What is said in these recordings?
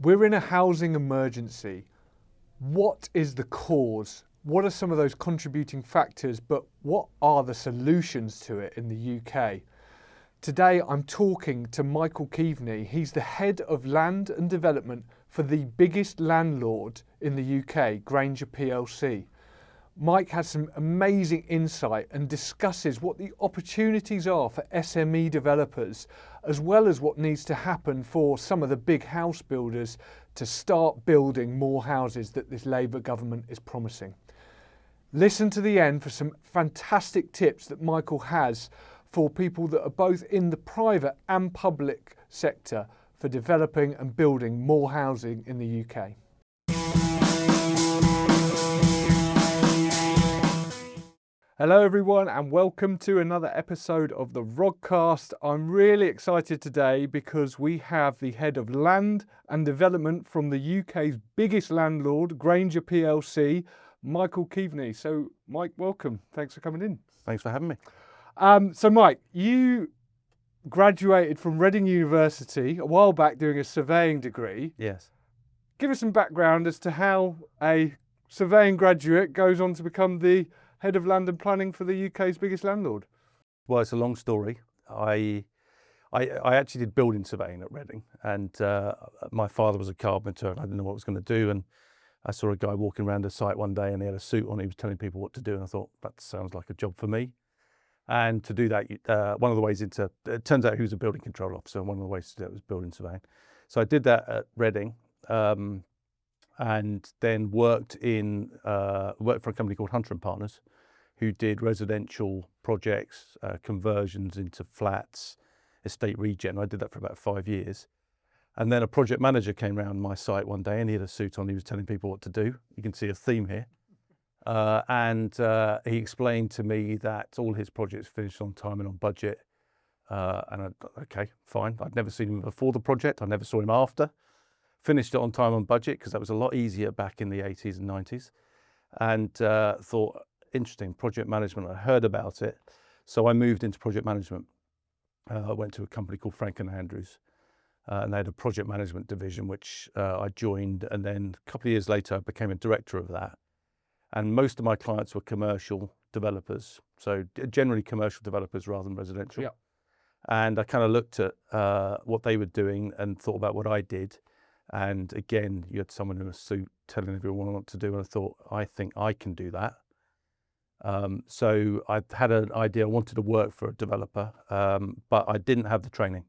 We're in a housing emergency. What is the cause? What are some of those contributing factors, but what are the solutions to it in the UK? Today I'm talking to Michael Keaveney. He's the head of land and development for the biggest landlord in the UK, Grainger PLC. Mike has some amazing insight and discusses what the opportunities are for SME developers, as well as what needs to happen for some of the big house builders to start building more houses that this Labour government is promising. Listen to the end for some fantastic tips that Michael has for people that are both in the private and public sector for developing and building more housing in the UK. Hello everyone and welcome to another episode of the Rodcast. I'm really excited today because we have the head of land and development from the UK's biggest landlord, Grainger PLC, Michael Keaveney. So Mike, welcome. Thanks for coming in. Thanks for having me. So Mike, you graduated from Reading University a while back doing a surveying degree. Yes. Give us some background as to how a surveying graduate goes on to become the head of land and planning for the UK's biggest landlord. Well, it's a long story. I actually did building surveying at Reading, and my father was a carpenter and I didn't know what I was going to do, and I saw a guy walking around a site one day and he had a suit on, he was telling people what to do, and I thought, that sounds like a job for me. And to do that, one of the ways it turns out he was a building control officer, and one of the ways to do that was building surveying. So I did that at Reading, and then worked for a company called Hunter and Partners, who did residential projects, conversions into flats, estate regen. I did that for about 5 years. And then a project manager came around my site one day and he had a suit on, he was telling people what to do. You can see a theme here. And he explained to me that all his projects finished on time and on budget. Okay, fine. I'd never seen him before the project. I never saw him after. Finished it on time on budget because that was a lot easier back in the 80s and 90s. And thought, interesting, project management. I heard about it. So I moved into project management. I went to a company called Frank and Andrews. And they had a project management division, which I joined. And then a couple of years later, I became a director of that. And most of my clients were commercial developers. So generally commercial developers rather than residential. Yeah. And I kind of looked at what they were doing and thought about what I did. And again, you had someone in a suit telling everyone what to do. And I thought, I think I can do that. So I had an idea. I wanted to work for a developer, but I didn't have the training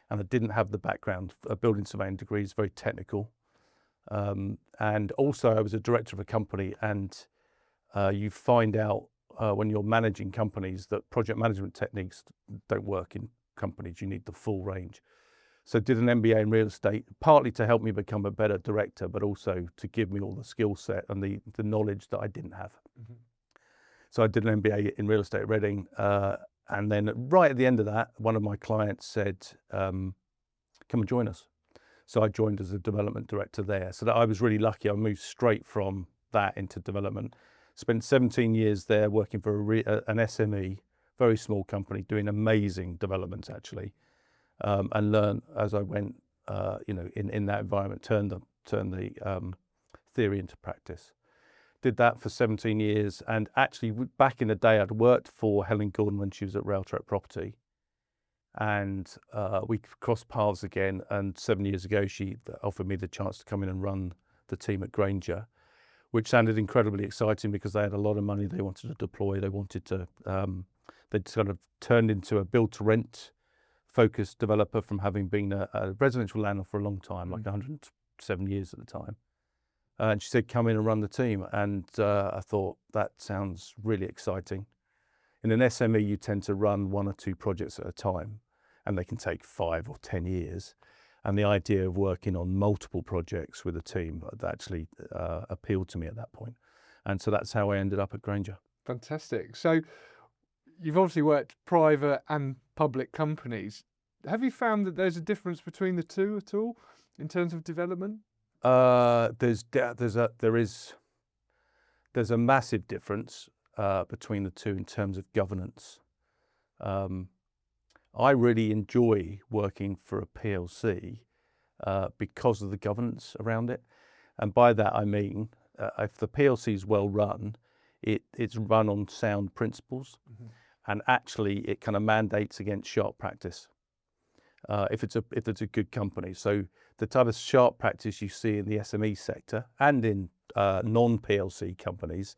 and I didn't have the background. A building surveying degree is very technical. And also I was a director of a company, and you find out when you're managing companies that project management techniques don't work in companies. You need the full range. So I did an MBA in real estate, partly to help me become a better director, but also to give me all the skill set and the knowledge that I didn't have. Mm-hmm. So I did an MBA in real estate at Reading. And then right at the end of that, one of my clients said, come and join us. So I joined as a development director there. So that I was really lucky. I moved straight from that into development. Spent 17 years there working for an SME, very small company, doing amazing developments actually. And learn as I went, in that environment, turn the theory into practice. Did that for 17 years, and actually back in the day, I'd worked for Helen Gordon when she was at Rhetoric Property, and we crossed paths again. And 7 years ago, she offered me the chance to come in and run the team at Grainger, which sounded incredibly exciting because they had a lot of money they wanted to deploy. They wanted to, they'd sort of turned into a build-to-rent focused developer from having been a residential landlord for a long time, like 107 years at the time. And she said, come in and run the team. And I thought, that sounds really exciting. In an SME, you tend to run 1 or 2 projects at a time, and they can take 5 or 10 years. And the idea of working on multiple projects with a team actually appealed to me at that point. And so that's how I ended up at Grainger. Fantastic. So you've obviously worked private and public companies. Have you found that there's a difference between the two at all in terms of development? There's a massive difference between the two in terms of governance. I really enjoy working for a PLC because of the governance around it. And by that I mean, if the PLC is well run, it's run on sound principles, and actually it kind of mandates against sharp practice. If it's a good company, so the type of sharp practice you see in the SME sector and in non-PLC companies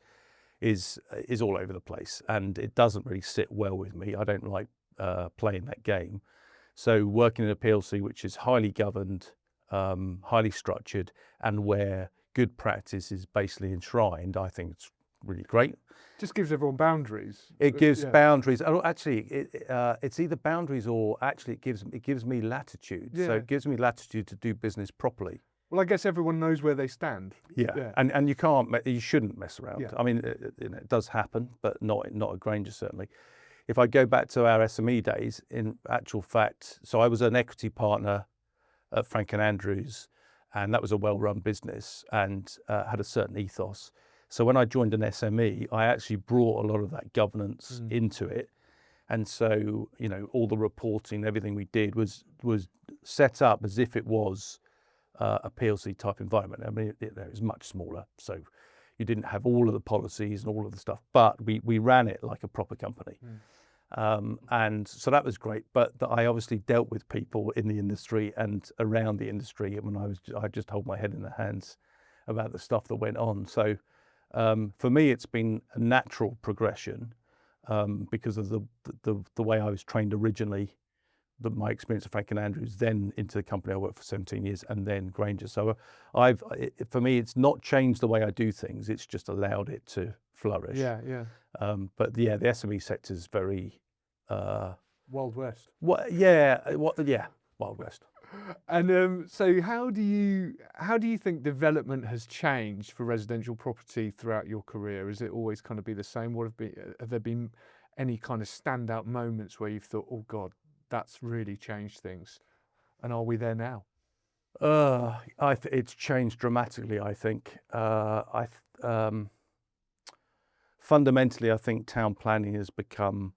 is all over the place, and it doesn't really sit well with me. I don't like playing that game. So working in a PLC which is highly governed, highly structured, and where good practice is basically enshrined, I think it's really great. Just gives everyone boundaries. It gives boundaries. Actually, it's either boundaries or actually it gives me latitude. Yeah. So it gives me latitude to do business properly. Well, I guess everyone knows where they stand. Yeah. And you shouldn't mess around. Yeah. I mean, it does happen, but not at Grainger certainly. If I go back to our SME days, in actual fact, so I was an equity partner at Frank and Andrews, and that was a well-run business and had a certain ethos. So when I joined an SME, I actually brought a lot of that governance into it. And so, all the reporting, everything we did was set up as if it was a PLC type environment. I mean, it was much smaller. So you didn't have all of the policies and all of the stuff, but we ran it like a proper company. And so that was great. But I obviously dealt with people in the industry and around the industry. And I just hold my head in the hands about the stuff that went on. So for me, it's been a natural progression because of the way I was trained originally, my experience at Frank and Andrews, then into the company I worked for 17 years, and then Grainger. So for me, it's not changed the way I do things. It's just allowed it to flourish. Yeah. But yeah, the SME sector is very Wild West. Wild West. And so how do you think development has changed for residential property throughout your career? Has it always kind of be the same? Have there been any kind of standout moments where you've thought, oh God, that's really changed things? And are we there now? It's changed dramatically, I think. Fundamentally, I think town planning has become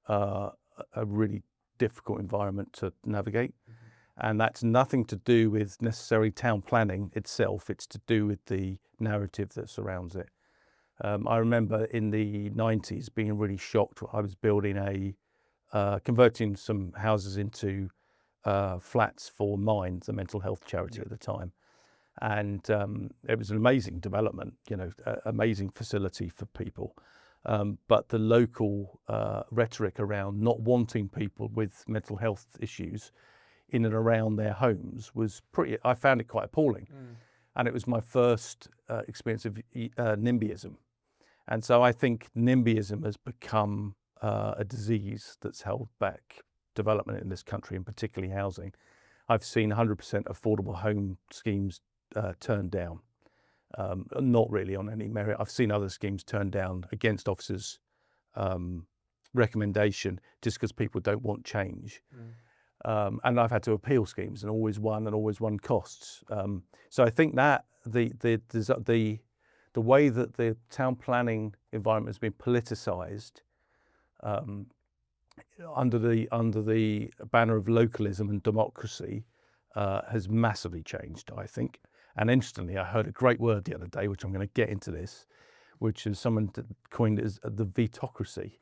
a really difficult environment to navigate. And that's nothing to do with necessarily town planning itself. It's to do with the narrative that surrounds it. I remember in the 90s being really shocked. I was building converting some houses into flats for Mind, the mental health charity at the time. And it was an amazing development, amazing facility for people. But the local rhetoric around not wanting people with mental health issues in and around their homes I found it quite appalling. And it was my first experience of NIMBYism. And so I think NIMBYism has become a disease that's held back development in this country, and particularly housing. I've seen 100% affordable home schemes turned down, not really on any merit. I've seen other schemes turned down against officers' recommendation just because people don't want change. And I've had to appeal schemes and always won costs. So I think that the way that the town planning environment has been politicised under the banner of localism and democracy has massively changed, I think. And interestingly, I heard a great word the other day, which I'm going to get into this, which is someone coined it as the vetocracy,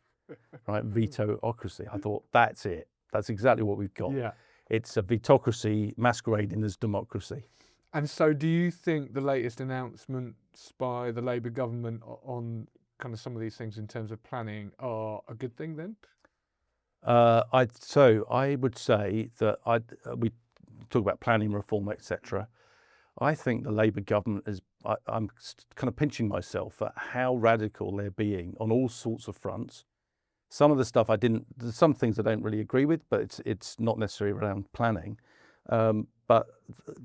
right? Vetocracy. I thought, that's it. That's exactly what we've got. Yeah. It's a vetocracy masquerading as democracy. And so do you think the latest announcements by the Labour government on kind of some of these things in terms of planning are a good thing then? I would say that we talk about planning reform, etc. I think the Labour government I'm kind of pinching myself at how radical they're being on all sorts of fronts. Some of the stuff there's some things I don't really agree with, but it's not necessarily around planning. But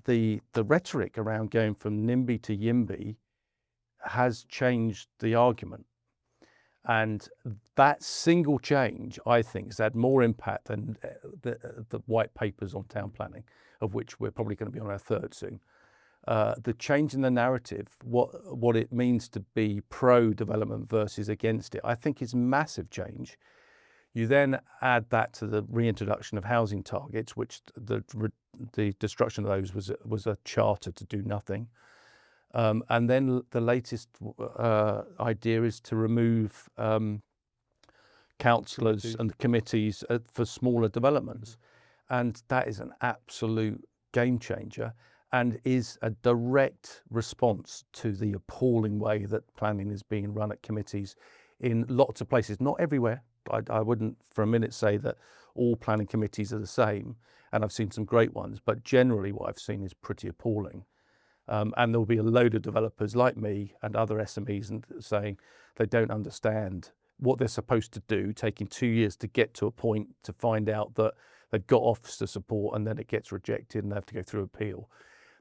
the rhetoric around going from NIMBY to YIMBY has changed the argument. And that single change, I think, has had more impact than the white papers on town planning, of which we're probably going to be on our third soon. The change in the narrative, what it means to be pro-development versus against it, I think is massive change. You then add that to the reintroduction of housing targets, which the destruction of those was a charter to do nothing. And then the latest idea is to remove councillors and committees for smaller developments. And that is an absolute game changer and is a direct response to the appalling way that planning is being run at committees in lots of places, not everywhere. I wouldn't for a minute say that all planning committees are the same, and I've seen some great ones, but generally what I've seen is pretty appalling. And there'll be a load of developers like me and other SMEs saying they don't understand what they're supposed to do, taking 2 years to get to a point to find out that they've got officer support and then it gets rejected and they have to go through appeal.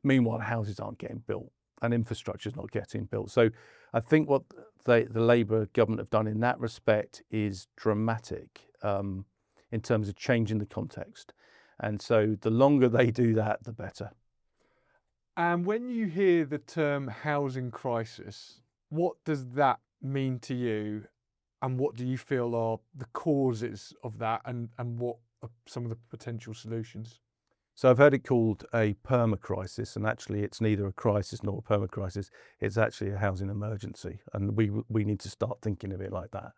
Meanwhile, houses aren't getting built and infrastructure is not getting built. So I think what the Labour government have done in that respect is dramatic in terms of changing the context. And so the longer they do that, the better. And when you hear the term housing crisis, what does that mean to you? And what do you feel are the causes of that, and what are some of the potential solutions? So I've heard it called a perma-crisis, and actually it's neither a crisis nor a perma-crisis. It's actually a housing emergency, and we need to start thinking of it like that.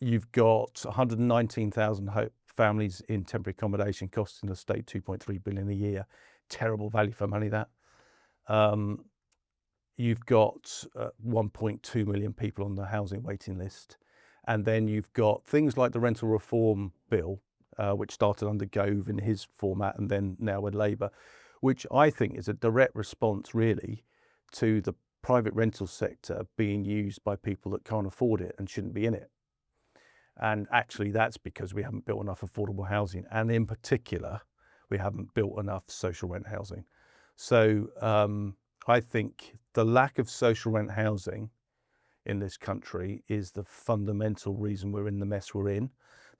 You've got 119,000 families in temporary accommodation costing the state 2.3 billion a year. Terrible value for money, that. You've got 1.2 million people on the housing waiting list. And then you've got things like the rental reform bill, which started under Gove in his format and then now with Labour, which I think is a direct response really to the private rental sector being used by people that can't afford it and shouldn't be in it. And actually that's because we haven't built enough affordable housing. And in particular, we haven't built enough social rent housing. So I think the lack of social rent housing in this country is the fundamental reason we're in the mess we're in.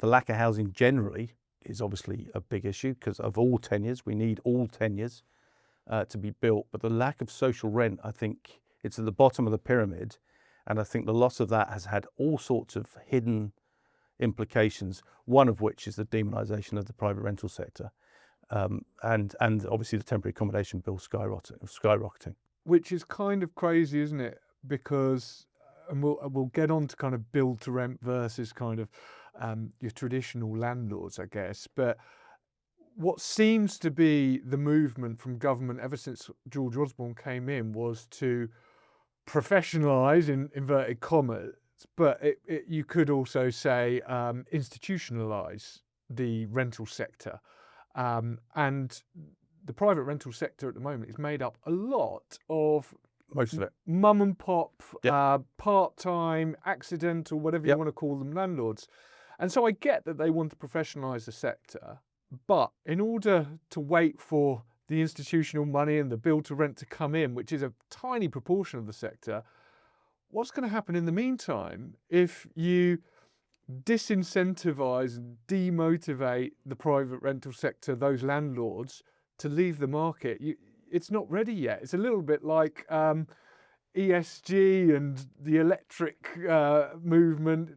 The lack of housing generally is obviously a big issue because of all tenures. We need all tenures to be built. But the lack of social rent, I think it's at the bottom of the pyramid. And I think the loss of that has had all sorts of hidden implications, one of which is the demonisation of the private rental sector. And obviously the temporary accommodation bill skyrocketing. Which is kind of crazy, isn't it? Because, and we'll get on to kind of build to rent versus kind of your traditional landlords, I guess. But what seems to be the movement from government ever since George Osborne came in was to professionalise, in inverted commas, but you could also say institutionalise the rental sector. And the private rental sector at the moment is made up a lot of most of it mum and pop, yep. Part-time, accidental, whatever you want to call them, landlords. And so I get that they want to professionalise the sector, but in order to wait for the institutional money and the build to rent to come in, which is a tiny proportion of the sector, what's going to happen in the meantime if you disincentivise and demotivate the private rental sector, those landlords, to leave the market? It's not ready yet. It's a little bit like ESG and the electric movement.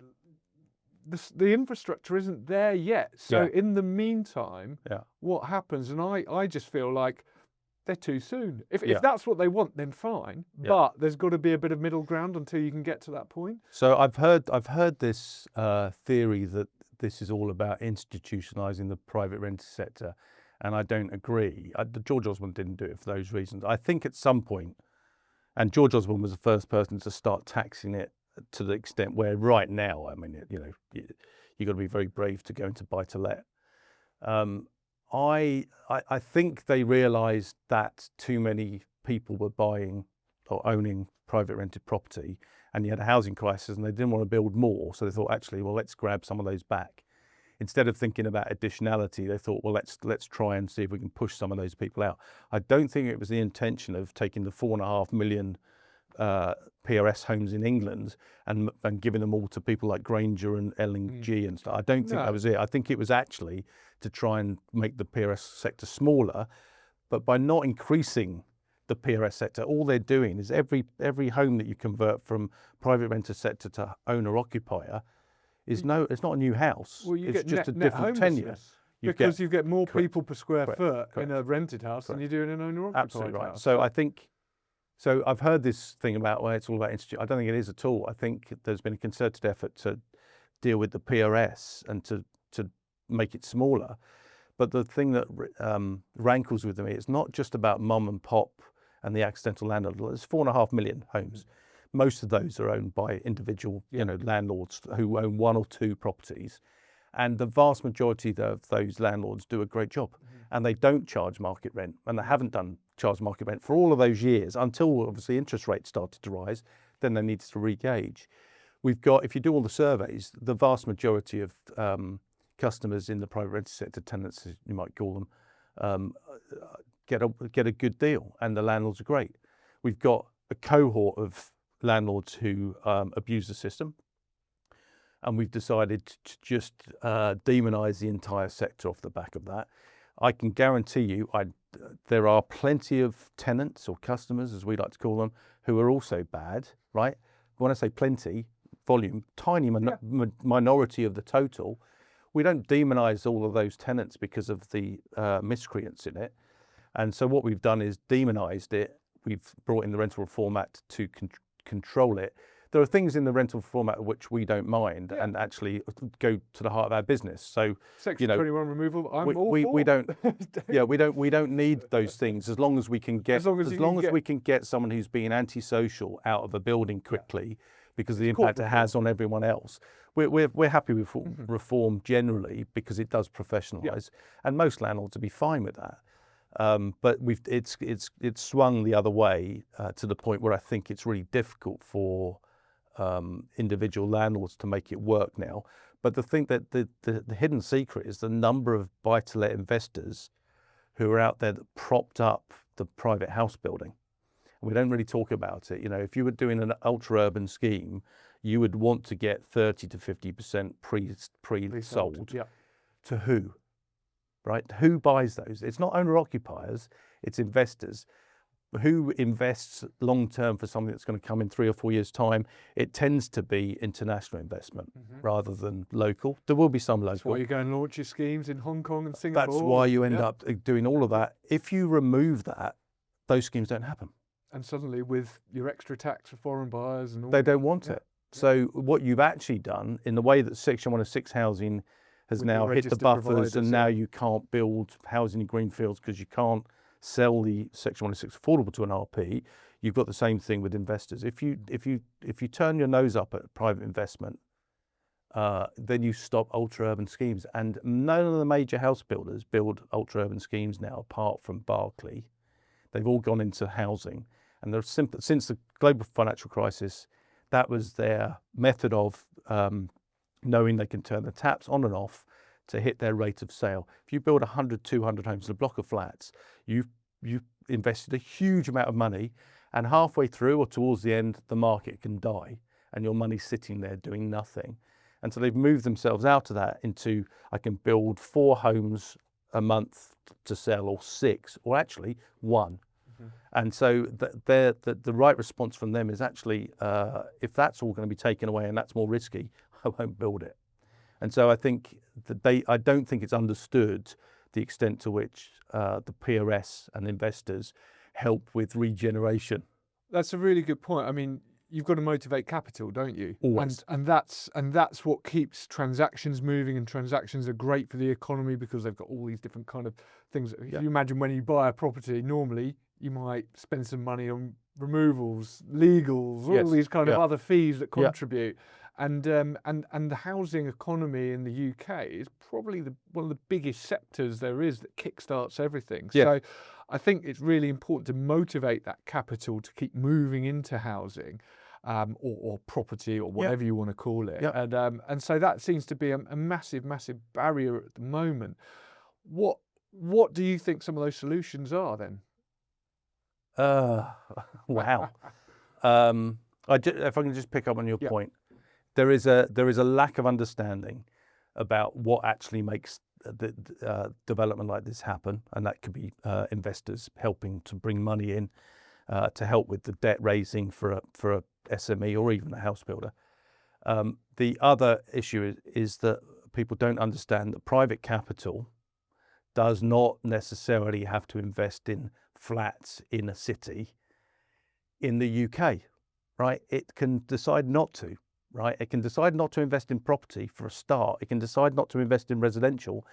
The infrastructure isn't there yet. So in the meantime, what happens? And I just feel like they're too soon. If that's what they want, then fine. But there's got to be a bit of middle ground until you can get to that point. So I've heard this theory that this is all about institutionalising the private rental sector, and I don't agree. George Osborne didn't do it for those reasons. I think at some point, and George Osborne was the first person to start taxing it to the extent where right now, I mean, you know, you've got to be very brave to go into buy-to-let. I think they realised that too many people were buying or owning private rented property, and you had a housing crisis and they didn't want to build more. So they thought, actually, well, let's grab some of those back. Instead of thinking about additionality, they thought, well, let's try and see if we can push some of those people out. I don't think it was the intention of taking the 4.5 million PRS homes in England and giving them all to people like Grainger and L&G and stuff. I don't think that was it. I think it was actually to try and make the PRS sector smaller, but by not increasing the PRS sector, all they're doing is every home that you convert from private renter sector to owner occupier it's not a new house. Well, you it's get just net, a different tenure. homelessness because you get more people per square foot correct, in a rented house than you do in an owner-occupied Absolutely right. house. So I think, so I've heard this thing about where it's all about institute. I don't think it is at all. I think there's been a concerted effort to deal with the PRS and to make it smaller. But the thing that rankles with me, it's not just about mum and pop and the accidental landlord. There's 4.5 million homes. Most of those are owned by individual, landlords who own 1 or 2 properties. And the vast majority of those landlords do a great job. And they don't charge market rent. And they haven't charged market rent for all of those years until obviously interest rates started to rise. Then they needed to re-gauge. We've got, if you do all the surveys, the vast majority of customers in the private rented sector, tenants as you might call them, get a good deal, and the landlords are great. We've got a cohort of landlords who abuse the system, and we've decided to just demonise the entire sector off the back of that. I can guarantee you, there are plenty of tenants or customers, as we like to call them, who are also bad, right? When I say plenty, volume, tiny minority of the total. We don't demonise all of those tenants because of the miscreants in it. And so what we've done is demonised it. We've brought in the Rental Reform Act to control it. There are things in the Rental Reform Act which we don't mind and actually go to the heart of our business. So Section 21 removal, we don't we don't need those things as long as we can get we can get someone who's being antisocial out of a building quickly because of the impact it has on everyone else. We're happy with reform generally because it does professionalise, and most landlords would be fine with that. But it's swung the other way to the point where I think it's really difficult for individual landlords to make it work now. But the thing that the hidden secret is the number of buy-to-let investors who are out there that propped up the private house building. We don't really talk about it. If you were doing an ultra-urban scheme, you would want to get 30 to 50% pre-sold. To who? Right? Who buys those? It's not owner-occupiers, it's investors. Who invests long-term for something that's going to come in 3 or 4 years' time? It tends to be international investment rather than local. There will be some local. That's why you go and launch your schemes in Hong Kong and Singapore. That's why you end up doing all of that. If you remove that, those schemes don't happen. And suddenly with your extra tax for foreign buyers and all they don't want it. So what you've actually done in the way that Section 106 housing has now hit the buffers and now you can't build housing in greenfields because you can't sell the Section 106 affordable to an RP, you've got the same thing with investors. If you turn your nose up at private investment, then you stop ultra-urban schemes. And none of the major house builders build ultra-urban schemes now, apart from Berkeley. They've all gone into housing. And they're simple. Since the global financial crisis, that was their method of knowing they can turn the taps on and off to hit their rate of sale. If you build 100, 200 homes in a block of flats, you've invested a huge amount of money, and halfway through or towards the end, the market can die and your money's sitting there doing nothing. And so they've moved themselves out of that into, I can build 4 homes a month to sell, or 6, or actually 1. And so the right response from them is actually, if that's all going to be taken away and that's more risky, I won't build it. And so I think that I don't think it's understood the extent to which the PRS and investors help with regeneration. That's a really good point. I mean, you've got to motivate capital, don't you? Always. And that's what keeps transactions moving, and transactions are great for the economy because they've got all these different kind of things. If you imagine when you buy a property, normally you might spend some money on removals, legals, all these kind of other fees that contribute. And the housing economy in the UK is probably one of the biggest sectors there is that kickstarts everything. So I think it's really important to motivate that capital to keep moving into housing, or property, or whatever you want to call it. And so that seems to be a massive, massive barrier at the moment. What do you think some of those solutions are then? Wow. If I can just pick up on your point. There is a lack of understanding about what actually makes the development like this happen, and that could be investors helping to bring money in to help with the debt raising for a SME or even a house builder. The other issue is that people don't understand that private capital does not necessarily have to invest in flats in a city in the UK, right? It can decide not to, right? It can decide not to invest in property for a start. It can decide not to invest in residential,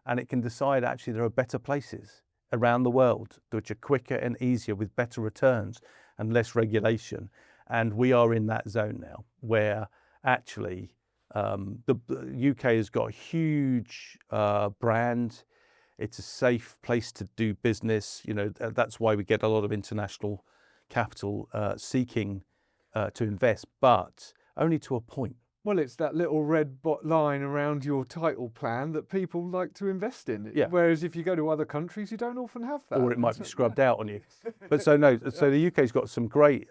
and it can decide actually there are better places around the world which are quicker and easier with better returns and less regulation. And we are in that zone now where actually the UK has got a huge brand. It's a safe place to do business. You know, that's why we get a lot of international capital seeking to invest, but only to a point. Well, it's that little red line around your title plan that people like to invest in. Yeah. Whereas if you go to other countries, you don't often have that. Or it might be scrubbed out on you. But so no, so the UK's got some great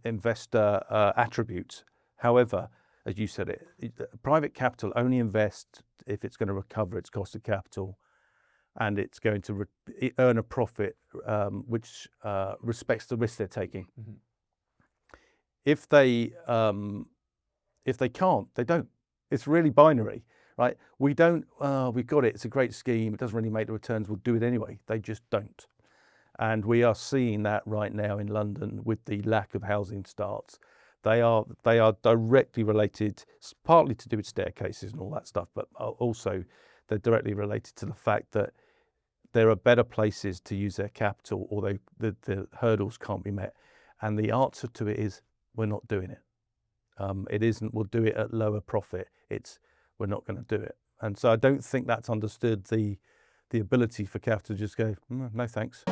investor attributes. However, as you said, private capital only invests if it's going to recover its cost of capital, and it's going to earn a profit which respects the risk they're taking. Mm-hmm. If they can't, they don't. It's really binary, right? We don't, we've got it, it's a great scheme, it doesn't really make the returns, we'll do it anyway. They just don't. And we are seeing that right now in London with the lack of housing starts. They are directly related, partly to do with staircases and all that stuff, but also they're directly related to the fact that there are better places to use their capital, or the hurdles can't be met. And the answer to it is, we're not doing it. It isn't, we'll do it at lower profit. It's, we're not going to do it. And so I don't think that's understood the ability for capital to just go, no thanks.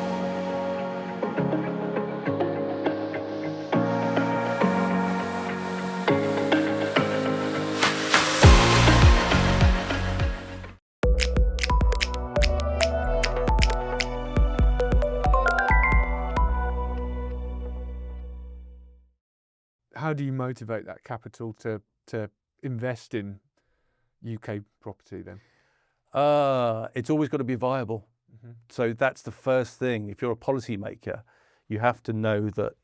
How do you motivate that capital to invest in UK property then? It's always got to be viable. Mm-hmm. So that's the first thing. If you're a policymaker, you have to know that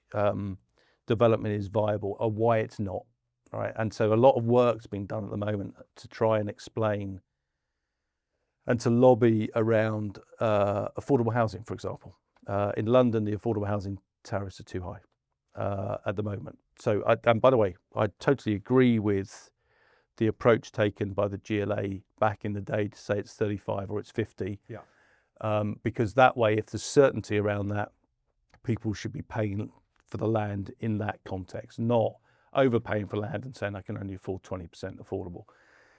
development is viable or why it's not, right? And so a lot of work's being done at the moment to try and explain and to lobby around affordable housing, for example. In London, the affordable housing tariffs are too high at the moment. So, and by the way, I totally agree with the approach taken by the GLA back in the day to say it's 35 or it's 50. Yeah. Because that way, if there's certainty around that, people should be paying for the land in that context, not overpaying for land and saying I can only afford 20% affordable.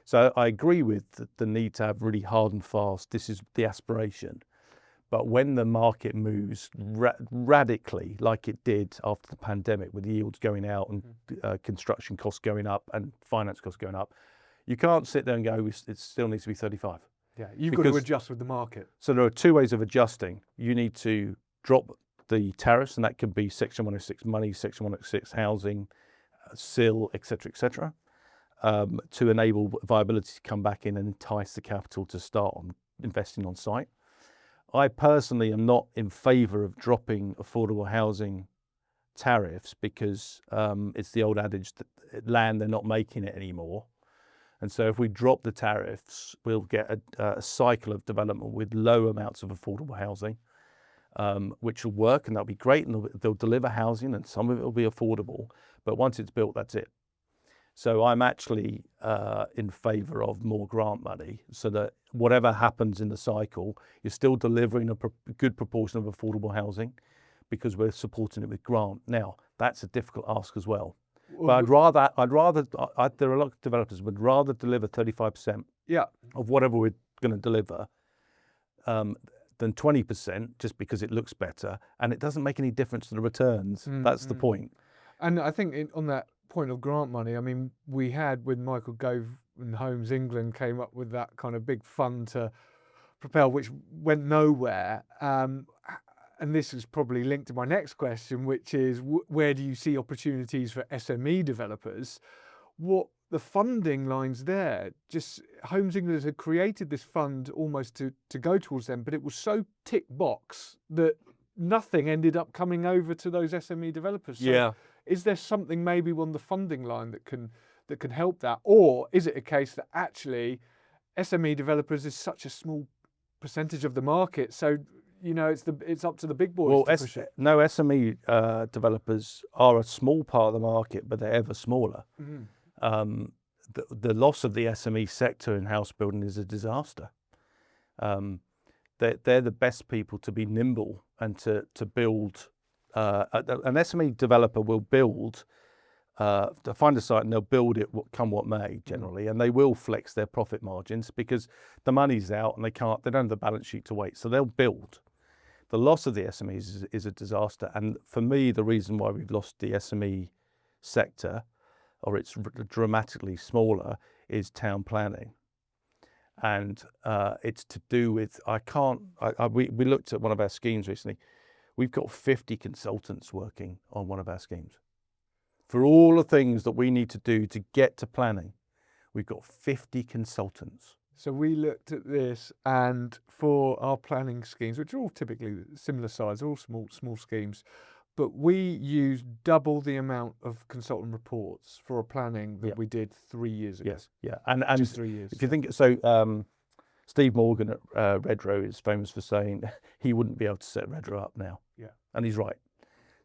So I agree with the need to have really hard and fast, this is the aspiration. But when the market moves radically, like it did after the pandemic, with the yields going out and construction costs going up and finance costs going up, you can't sit there and go, it still needs to be 35. Yeah, you've got to adjust with the market. So there are two ways of adjusting. You need to drop the tariffs, and that could be Section 106 money, Section 106 housing, SIL, et cetera, to enable viability to come back in and entice the capital to start on investing on site. I personally am not in favour of dropping affordable housing tariffs because it's the old adage that land, they're not making it anymore. And so if we drop the tariffs, we'll get a cycle of development with low amounts of affordable housing, which will work, and that'll be great, and they'll deliver housing, and some of it will be affordable. But once it's built, that's it. So I'm actually in favour of more grant money, so that whatever happens in the cycle, you're still delivering a good proportion of affordable housing, because we're supporting it with grant. Now, that's a difficult ask as well. But there are a lot of developers who would rather deliver 35% of whatever we're going to deliver than 20%, just because it looks better, and it doesn't make any difference to the returns. That's the point. And I think on that point of grant money, I mean, we had, when Michael Gove and Homes England came up with that kind of big fund to propel, which went nowhere. And this is probably linked to my next question, which is where do you see opportunities for SME developers? What the funding lines there, just Homes England had created this fund almost to go towards them, but it was so tick box that nothing ended up coming over to those SME developers. So is there something maybe on the funding line that that can help that? Or is it a case that actually SME developers is such a small percentage of the market, so it's up to the big boys to push it? No, SME developers are a small part of the market, but they're ever smaller. The loss of the SME sector in house building is a disaster. They're the best people to be nimble and to build. An SME developer will build, to find a site, and they'll build it come what may generally, and they will flex their profit margins because the money's out and they don't have the balance sheet to wait, so they'll build. The loss of the SMEs is a disaster, and for me, the reason why we've lost the SME sector, or it's dramatically smaller, is town planning. And it's to do with, we looked at one of our schemes recently. We've got 50 consultants working on one of our schemes. For all the things that we need to do to get to planning, we've got 50 consultants. So we looked at this, and for our planning schemes, which are all typically similar size, all small schemes, but we used double the amount of consultant reports for a planning that we did 3 years ago. Yes, yeah, and just 3 years. If you think so, Steve Morgan at Redrow is famous for saying he wouldn't be able to set Redrow up now. Yeah, and he's right.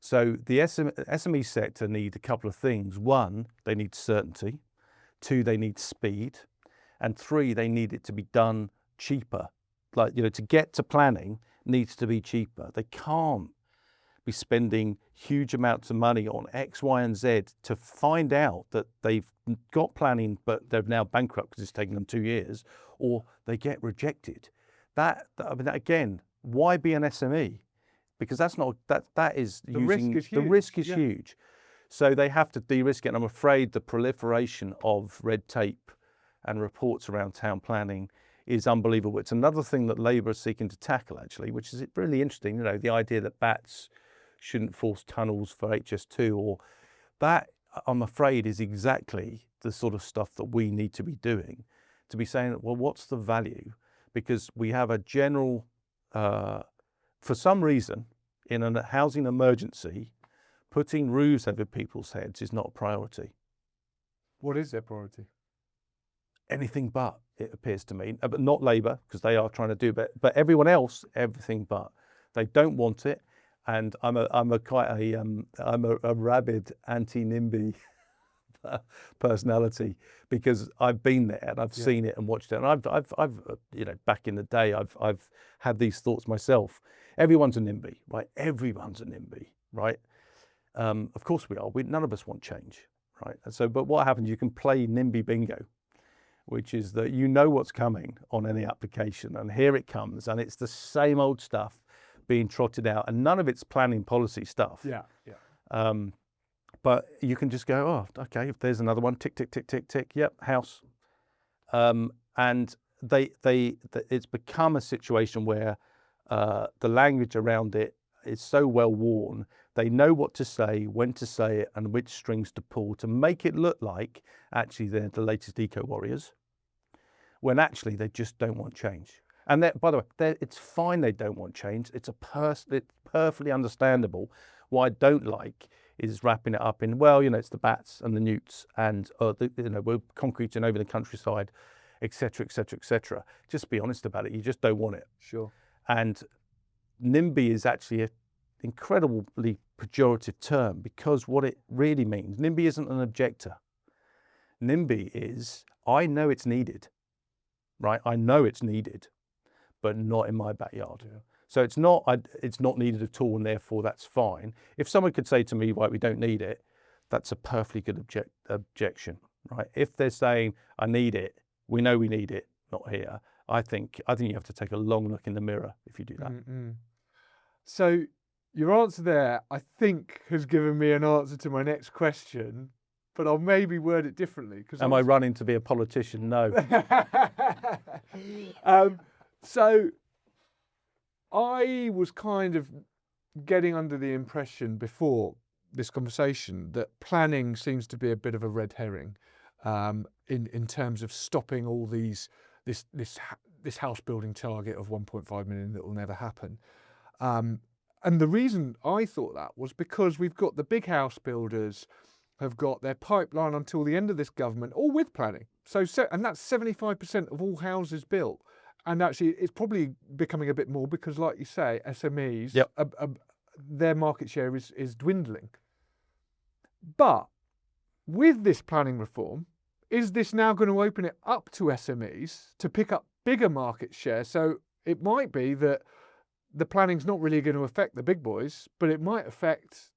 So the SME sector need a couple of things. One, they need certainty. Two, they need speed. And three, they need it to be done cheaper. Like, to get to planning needs to be cheaper. They can't be spending huge amounts of money on X, Y, and Z to find out that they've got planning, but they're now bankrupt because it's taken them 2 years, or they get rejected. Again, why be an SME? Because that is the risk is huge. The risk is huge. So they have to de-risk it. And I'm afraid the proliferation of red tape and reports around town planning is unbelievable. It's another thing that Labour are seeking to tackle, actually, which is really interesting. The idea that BATs shouldn't force tunnels for HS2, or that, I'm afraid, is exactly the sort of stuff that we need to be doing, to be saying, well, what's the value? Because we have a general, for some reason, in a housing emergency, putting roofs over people's heads is not a priority. What is their priority? Anything but, it appears to me, but not Labour, because they are trying to do it, but everyone else, everything but. They don't want it, and I'm a rabid anti-NIMBY personality, because I've been there and I've seen it and watched it, and I've back in the day, I've had these thoughts myself. Everyone's a NIMBY, right? Everyone's a NIMBY, right? Of course we are. None of us want change, right? And so, but what happens? You can play NIMBY bingo, which is that what's coming on any application, and here it comes, and it's the same old stuff being trotted out, and none of it's planning policy stuff. But you can just go, oh, okay, if there's another one, tick, tick, tick, tick, tick, yep, house. And it's become a situation where the language around it is so well worn. They know what to say, when to say it, and which strings to pull to make it look like actually they're the latest eco warriors, when actually they just don't want change. And by the way, it's fine they don't want change. It's perfectly understandable. What I don't like is wrapping it up in, it's the bats and the newts, and we're concreting over the countryside, etc., etc., etc. Just be honest about it. You just don't want it. Sure. And NIMBY is actually an incredibly pejorative term, because what it really means, NIMBY isn't an objector. NIMBY is, I know it's needed, right? I know it's needed, but not in my backyard. Yeah. So it's not needed at all, and therefore that's fine. If someone could say to me, right, we don't need it, that's a perfectly good objection, right? If they're saying, I need it, we know we need it, not here, I think you have to take a long look in the mirror if you do that. Mm-hmm. So your answer there, I think, has given me an answer to my next question, but I'll maybe word it differently. Am I running to be a politician? No. So I was kind of getting under the impression before this conversation that planning seems to be a bit of a red herring in terms of stopping all this house building target of 1.5 million that will never happen. And the reason I thought that was because we've got the big house builders have got their pipeline until the end of this government, all with planning. And that's 75% of all houses built. And actually, it's probably becoming a bit more because, like you say, SMEs, Yep. their market share is dwindling. But with this planning reform, is this now going to open it up to SMEs to pick up bigger market share? So it might be that the planning's not really going to affect the big boys, but it might affect,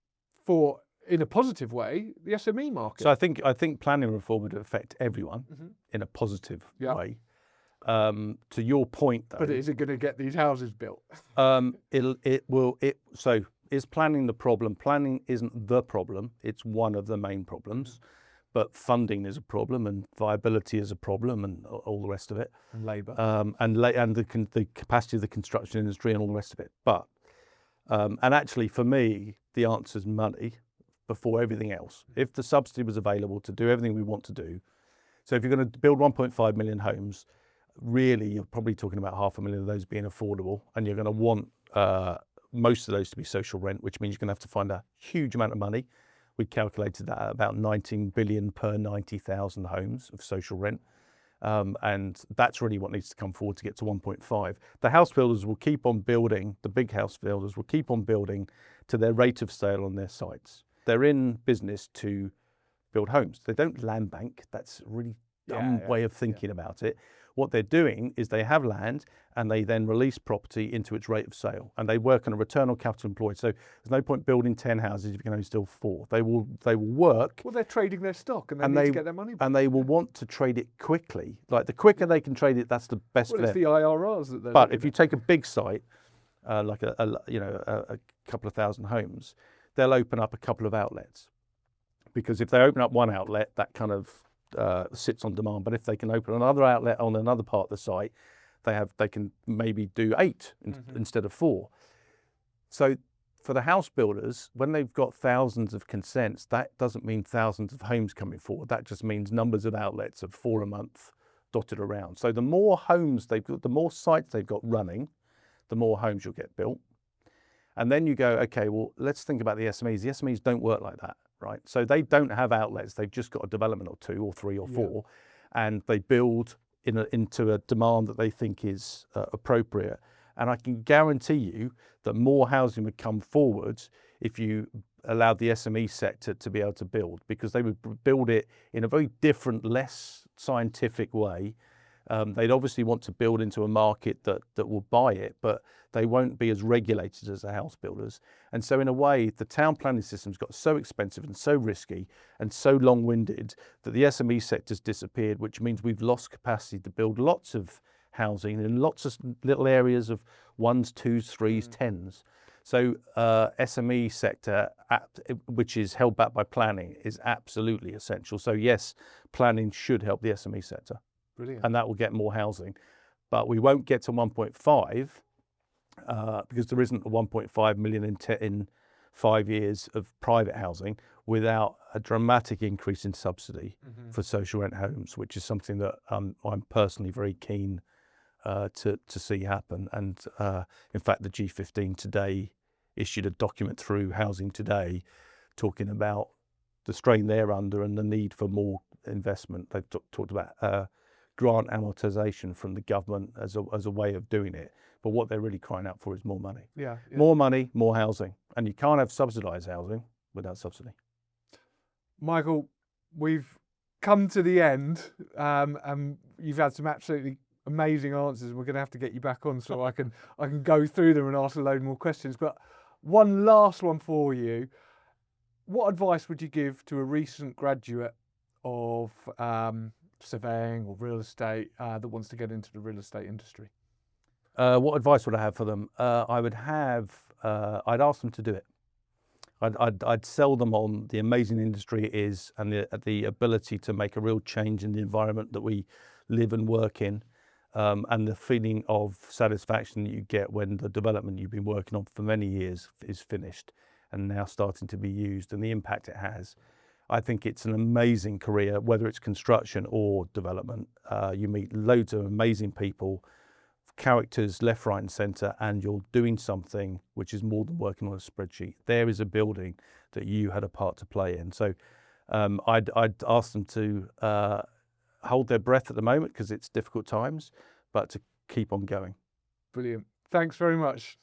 in a positive way, the SME market. So I think planning reform would affect everyone in a positive way. To your point, though, but is it going to get these houses built? So is planning the problem? Planning isn't the problem; it's one of the main problems. But funding is a problem, and viability is a problem, and all the rest of it. And labour. And the capacity of the construction industry and all the rest of it. But and actually, for me, the answer is money before everything else. If the subsidy was available to do everything we want to do, so if you're going to build 1.5 million homes, really you're probably talking about 500,000 of those being affordable, and you're going to want most of those to be social rent, which means you're going to have to find a huge amount of money. We calculated that at about 19 billion per 90,000 homes of social rent. And that's really what needs to come forward to get to 1.5. The house builders will keep on building, the big house builders will keep on building to their rate of sale on their sites. They're in business to build homes. They don't land bank. That's a really dumb way of thinking about it. What they're doing is they have land and they then release property into its rate of sale, and they work on a return on capital employed. So there's no point building 10 houses if you can only still 4. They will work. Well, they're trading their stock and they need to get their money back. And they will want to trade it quickly. Like the quicker they can trade it, that's the best for them. It's the IRRs that they're But if you take a big site, like a couple of thousand homes, they'll open up a couple of outlets. Because if they open up one outlet, that kind of sits on demand. But if they can open another outlet on another part of the site, they can maybe do 8 instead of 4. So for the house builders, when they've got thousands of consents, that doesn't mean thousands of homes coming forward. That just means numbers of outlets of 4 a month dotted around. So the more homes they've got, the more sites they've got running, the more homes you'll get built. And then you go, okay, well, let's think about the SMEs. The SMEs don't work like that, right? So they don't have outlets. They've just got a development or 2 or 3 or 4, and they build into a demand that they think is appropriate. And I can guarantee you that more housing would come forward if you allowed the SME sector to be able to build, because they would build it in a very different, less scientific way. They'd obviously want to build into a market that will buy it, but they won't be as regulated as the house builders. And so in a way, the town planning system's got so expensive and so risky and so long-winded that the SME sector's disappeared, which means we've lost capacity to build lots of housing in lots of little areas of 1s, 2s, 3s, 10s. So SME sector, which is held back by planning, is absolutely essential. So yes, planning should help the SME sector. Brilliant. And that will get more housing. But we won't get to 1.5 because there isn't a 1.5 million in 5 years of private housing without a dramatic increase in subsidy for social rent homes, which is something that I'm personally very keen to see happen. And in fact, the G15 today issued a document through Housing Today talking about the strain they're under and the need for more investment. They've talked about grant amortization from the government as a way of doing it. But what they're really crying out for is more money. Yeah. More money, more housing. And you can't have subsidised housing without subsidy. Michael, we've come to the end, and you've had some absolutely amazing answers. We're going to have to get you back on so I can go through them and ask a load more questions. But one last one for you. What advice would you give to a recent graduate of surveying or real estate that wants to get into the real estate industry? What advice would I have for them? I'd ask them to do it. I'd sell them on the amazing industry it is and the ability to make a real change in the environment that we live and work in, and the feeling of satisfaction that you get when the development you've been working on for many years is finished and now starting to be used, and the impact it has. I think it's an amazing career, whether it's construction or development. You meet loads of amazing people, characters left, right and centre, and you're doing something which is more than working on a spreadsheet. There is a building that you had a part to play in. So I'd ask them to hold their breath at the moment because it's difficult times, but to keep on going. Brilliant. Thanks very much.